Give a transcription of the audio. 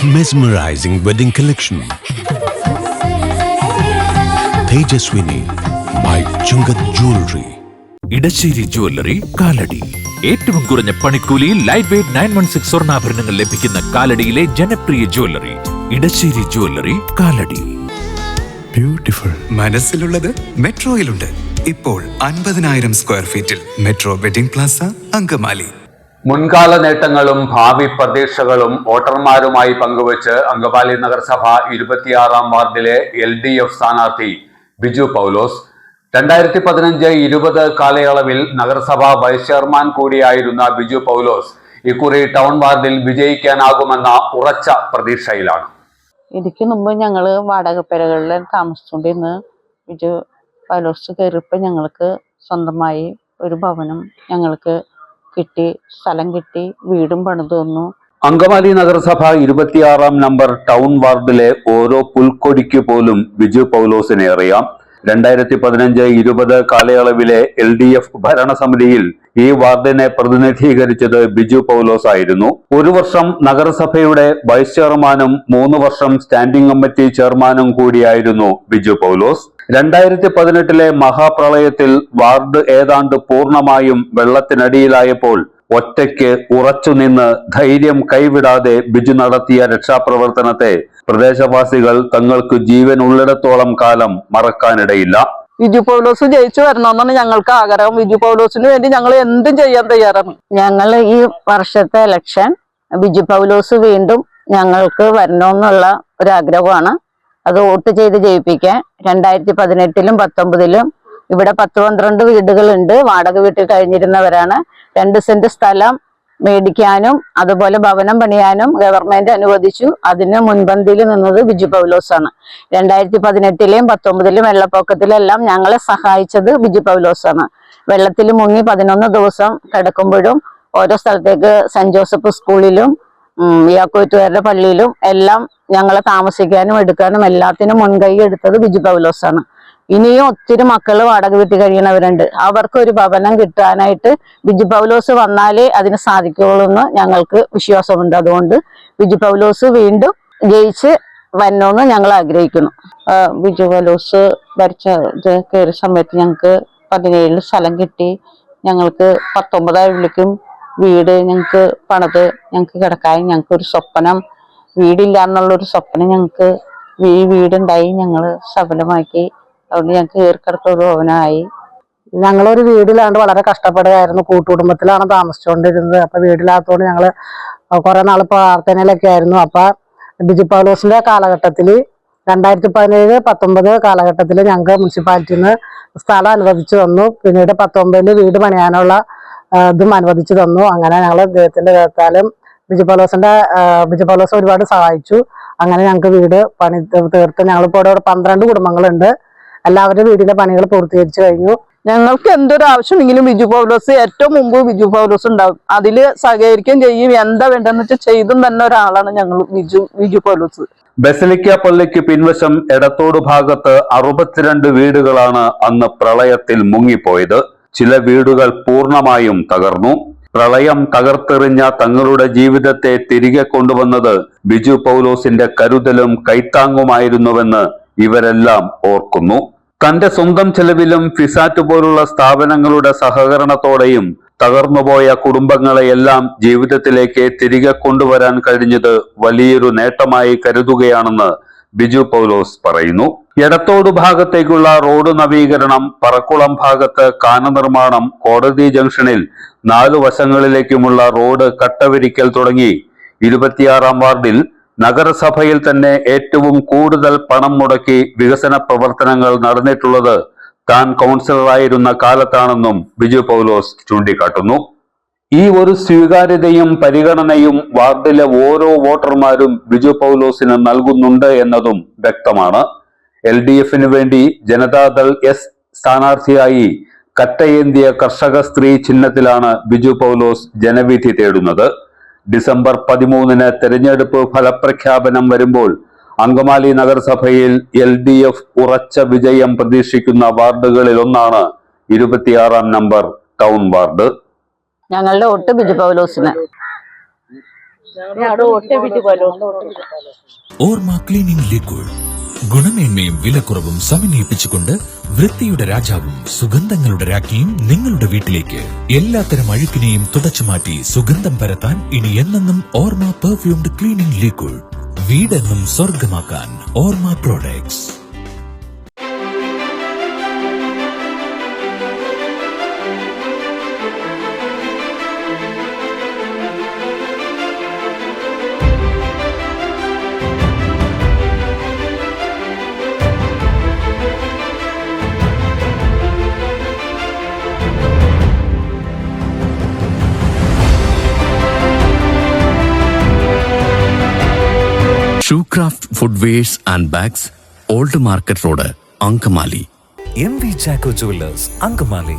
Mesmerizing wedding collection. Tejaswini by Chungat Jewelry. Edassery jewellery Kalady. ഏറ്റവും കുറഞ്ഞ പണിക്കൂലിയിൽ ലൈറ്റ് വെയ്റ്റ് 916 സ്വർണ്ണാഭരണങ്ങൾ ലഭിക്കുന്ന കാലടിയിലെ ജനപ്രിയ jewellery Edassery jewellery Kalady. Beautiful. മനസ്സിലുള്ളത് മെട്രോയിലുണ്ട്. ഇപ്പോൾ 50,000 സ്ക്വയർ ഫീറ്റിൽ മെട്രോ വെഡിംഗ് പ്ലാസ അങ്കമാലി. മുൻകാല നേട്ടങ്ങളും ഭാവി പ്രതീക്ഷകളും വോട്ടർമാരുമായി പങ്കുവച്ച് അങ്കമാലി നഗരസഭ 26-ാം വാർഡിലെ LDF സ്ഥാനാർത്ഥി ബിജു പൗലോസ് 2015-20 കാലയളവിൽ നഗരസഭ വൈസ് ചെയർമാൻ കൂടിയായിരുന്ന ബിജു പൗലോസ് ഇക്കുറി ടൗൺ വാർഡിൽ വിജയിക്കാനാകുമെന്ന ഉറച്ച പ്രതീക്ഷയിലാണ്. ഇതിക്ക് മുമ്പ് ഞങ്ങൾ വാടകപ്പേരകളിൽ താമസിച്ചുകൊണ്ടിരുന്ന് ബിജു പൗലോസ് കയറിയപ്പോൾ ഞങ്ങൾക്ക് സ്വന്തമായി ഒരു ഭവനം ഞങ്ങൾക്ക് കിട്ടി, സ്ഥലം കിട്ടി, വീടും പണിതു തന്നു. അങ്കമാലി നഗരസഭ 26-ാം നമ്പർ ടൗൺ വാർഡിലെ ഓരോ പുൽക്കൊടിക്ക് പോലും ബിജു പൗലോസിനെ അറിയാം. 2015-20 കാലയളവിലെ LDF ഭരണസമിതിയിൽ ഈ വാർഡിനെ പ്രതിനിധീകരിച്ചത് ബിജു പൗലോസ് ആയിരുന്നു. ഒരു വർഷം നഗരസഭയുടെ വൈസ് ചെയർമാനും 3 വർഷം സ്റ്റാൻഡിംഗ് കമ്മിറ്റി ചെയർമാനും കൂടിയായിരുന്നു ബിജു പൗലോസ്. 2018-ലെ മഹാപ്രളയത്തിൽ വാർഡ് ഏതാണ്ട് പൂർണ്ണമായും വെള്ളത്തിനടിയിലായപ്പോൾ ഒറ്റയ്ക്ക് ഉറച്ചുനിന്ന് ധൈര്യം കൈവിടാതെ ബിജു നടത്തിയ രക്ഷാപ്രവർത്തനത്തെ പ്രദേശവാസികൾ തങ്ങൾക്ക് ജീവൻ ഉള്ളിടത്തോളം കാലം മറക്കാനിടയില്ല. ബിജു പൗലോസ് ജയിച്ചു വരണമെന്നാണ് ഞങ്ങൾക്ക് ആഗ്രഹം. ബിജു പൗലോസിന് വേണ്ടി ഞങ്ങൾ എന്തും ചെയ്യാൻ തയ്യാറാണ്. ഞങ്ങൾ ഈ വർഷത്തെ ഇലക്ഷൻ ബിജു പൗലോസ് വീണ്ടും ഞങ്ങൾക്ക് വരണമെന്നുള്ള ഒരു ആഗ്രഹമാണ്. അത് വോട്ട് ചെയ്ത് ജയിപ്പിക്കാൻ. 2018-ലും 2019-ലും ഇവിടെ 10-12 വീടുകളുണ്ട്. വാടക വീട്ടിൽ കഴിഞ്ഞിരുന്നവരാണ്. 2 സെന്റ് സ്ഥലം മേടിക്കാനും അതുപോലെ ഭവനം പണിയാനും ഗവൺമെന്റ് അനുവദിച്ചു. അതിന് മുൻപന്തിയിൽ നിന്നത് ബിജു പൗലോസ് ആണ്. 2018-ലും 2019-ലും വെള്ളപ്പൊക്കത്തിലെല്ലാം ഞങ്ങളെ സഹായിച്ചത് ബിജു പൗലോസ് ആണ്. വെള്ളത്തിൽ മുങ്ങി 11 ദിവസം കിടക്കുമ്പോഴും ഓരോ സ്ഥലത്തേക്ക് സെന്റ് ജോസഫ് സ്കൂളിലും യാക്കോറ്റുകാരുടെ പള്ളിയിലും എല്ലാം ഞങ്ങളെ താമസിക്കാനും എടുക്കാനും എല്ലാത്തിനും മുൻകൈ എടുത്തത് ബിജു പൗലോസ് ആണ്. ഇനിയും ഒത്തിരി മക്കള് വാടക വീട്ടിൽ കഴിയണവരുണ്ട്. അവർക്ക് ഒരു ഭവനം കിട്ടാനായിട്ട് ബിജു പൗലോസ് വന്നാലേ അതിന് സാധിക്കുള്ളൂ എന്ന് ഞങ്ങൾക്ക് വിശ്വാസമുണ്ട്. അതുകൊണ്ട് ബിജു പൗലോസ് വീണ്ടും ജയിച്ച് വരണമെന്ന് ഞങ്ങൾ ആഗ്രഹിക്കുന്നു. ബിജു പൗലോസ് ഭരിച്ച കയറിയ സമയത്ത് ഞങ്ങൾക്ക് 17 സ്ഥലം കിട്ടി. ഞങ്ങൾക്ക് 19 വീട് ഞങ്ങൾക്ക് പണിത് ഞങ്ങൾക്ക് കിടക്കാൻ ഞങ്ങൾക്ക് ഒരു സ്വപ്നം, വീടില്ല എന്നുള്ളൊരു സ്വപ്നം ഞങ്ങൾക്ക് ഈ വീടുണ്ടായി. ഞങ്ങൾ സഫലമാക്കി. അതുകൊണ്ട് ഞങ്ങൾക്ക് കയറിക്കിടത്തൊരു ഭവനമായി. ഞങ്ങളൊരു വീടിലാണ്ട് വളരെ കഷ്ടപ്പെടുകയായിരുന്നു. കൂട്ടുകുടുംബത്തിലാണ് താമസിച്ചുകൊണ്ടിരുന്നത്. അപ്പൊ വീടില്ലാത്തതുകൊണ്ട് ഞങ്ങൾ കുറെ നാൾ പ്രാർത്ഥനയിലൊക്കെ ആയിരുന്നു. അപ്പൊ ബിജു പൗലോസിന്റെ കാലഘട്ടത്തിൽ 2017-19 കാലഘട്ടത്തിൽ ഞങ്ങൾക്ക് മുനിസിപ്പാലിറ്റിയിൽ നിന്ന് സ്ഥലം അനുവദിച്ചു തന്നു. പിന്നീട് 19-ൽ വീട് പണിയാനുള്ള ഇതും അനുവദിച്ചു തന്നു. അങ്ങനെ ഞങ്ങൾ ദൈവത്തിന്റെ ദൈവത്താലും ബിജു പൗലോസ് ഒരുപാട് സഹായിച്ചു. അങ്ങനെ ഞങ്ങൾക്ക് വീട് പണി തീർത്ത് ഞങ്ങളിപ്പോൾ ഇവിടെ 12 കുടുംബങ്ങളുണ്ട്. എല്ലാവരുടെ വീടിന്റെ പണികൾ പൂർത്തീകരിച്ചു കഴിഞ്ഞു. ഞങ്ങൾക്ക് എന്തൊരു ആവശ്യമെങ്കിലും ബിജു പൗലോസ് ഏറ്റവും മുമ്പ് ബിജു പൗലോസ് ഉണ്ടാവും. അതില് സഹകരിക്കുകയും ചെയ്യും. എന്താ വേണ്ടെന്ന് വെച്ചാൽ ചെയ്തും തന്നെ ഒരാളാണ് ഞങ്ങൾ ബിജു പൗലോസ്. ബസലിക്ക പള്ളിക്ക് പിൻവശം എടത്തോട് ഭാഗത്ത് 62 വീടുകളാണ് അന്ന് പ്രളയത്തിൽ മുങ്ങിപ്പോയത്. ചില വീടുകൾ പൂർണ്ണമായും തകർന്നു. പ്രളയം തകർത്തെറിഞ്ഞ തങ്ങളുടെ ജീവിതത്തെ തിരികെ കൊണ്ടുവന്നത് ബിജു പൗലോസിന്റെ കരുതലും കൈത്താങ്ങുമായിരുന്നുവെന്ന് ഇവരെല്ലാം ഓർക്കുന്നു. തന്റെ സ്വന്തം ചെലവിലും ഫിസാറ്റ് പോലുള്ള സ്ഥാപനങ്ങളുടെ സഹകരണത്തോടെയും തകർന്നുപോയ കുടുംബങ്ങളെയെല്ലാം ജീവിതത്തിലേക്ക് തിരികെ കൊണ്ടുവരാൻ കഴിഞ്ഞത് വലിയൊരു നേട്ടമായി കരുതുകയാണെന്ന് ബിജു പൗലോസ് പറയുന്നു. എടത്തോട് ഭാഗത്തേക്കുള്ള റോഡ് നവീകരണം, പറക്കുളം ഭാഗത്ത് കാന നിർമ്മാണം, കോടതി ജംഗ്ഷനിൽ 4 വശങ്ങളിലേക്കുമുള്ള റോഡ് കട്ടവിരിക്കൽ തുടങ്ങി 26-ാം വാർഡിൽ നഗരസഭയിൽ തന്നെ ഏറ്റവും കൂടുതൽ പണം മുടക്കി വികസന പ്രവർത്തനങ്ങൾ നടന്നിട്ടുള്ളത് താൻ കൗൺസിലറായിരുന്ന കാലത്താണെന്നും ബിജു പൗലോസ് ചൂണ്ടിക്കാട്ടുന്നു. ഈ ഒരു സ്വീകാര്യതയും പരിഗണനയും വാർഡിലെ ഓരോ വോട്ടർമാരും ബിജു പൗലോസിന് നൽകുന്നുണ്ട് എന്നതും വ്യക്തമാണ്. LDFന് വേണ്ടി ജനതാദൾ S സ്ഥാനാർത്ഥിയായി കറ്റയേന്തിയ കർഷക സ്ത്രീ ചിഹ്നത്തിലാണ് ബിജു പൗലോസ് ജനവിധി തേടുന്നത്. ഡിസംബർ 13-ന് തെരഞ്ഞെടുപ്പ് ഫലപ്രഖ്യാപനം വരുമ്പോൾ അങ്കമാലി നഗരസഭയിൽ LDF ഉറച്ച വിജയം പ്രതീക്ഷിക്കുന്ന വാർഡുകളിൽ ഒന്നാണ് 26-ാം നമ്പർ ടൗൺ വാർഡ്. ഞങ്ങളുടെ വോട്ട് ബിജു പൗലോസിന്. ഓർമ്മ ക്ലീനിംഗ് ലിക്വിഡ് ഗുണമേന്മയും വിലക്കുറവും സമന്വയിപ്പിച്ചുകൊണ്ട് വൃത്തിയുടെ രാജാവും സുഗന്ധങ്ങളുടെ രാജ്ഞിയും നിങ്ങളുടെ വീട്ടിലേക്ക്. എല്ലാത്തരം അഴുക്കിനെയും തുടച്ചു മാറ്റി സുഗന്ധം പരത്താൻ ഇനി എന്നെന്നും ഓർമ്മ പെർഫ്യൂംഡ് ക്ലീനിംഗ് ലിക്വിഡ്. വീടെന്നും സ്വർഗമാക്കാൻ Orma products. Shoecraft footwears and bags, old market road, Angamaly. MV Jacko Jewelers, Angamali.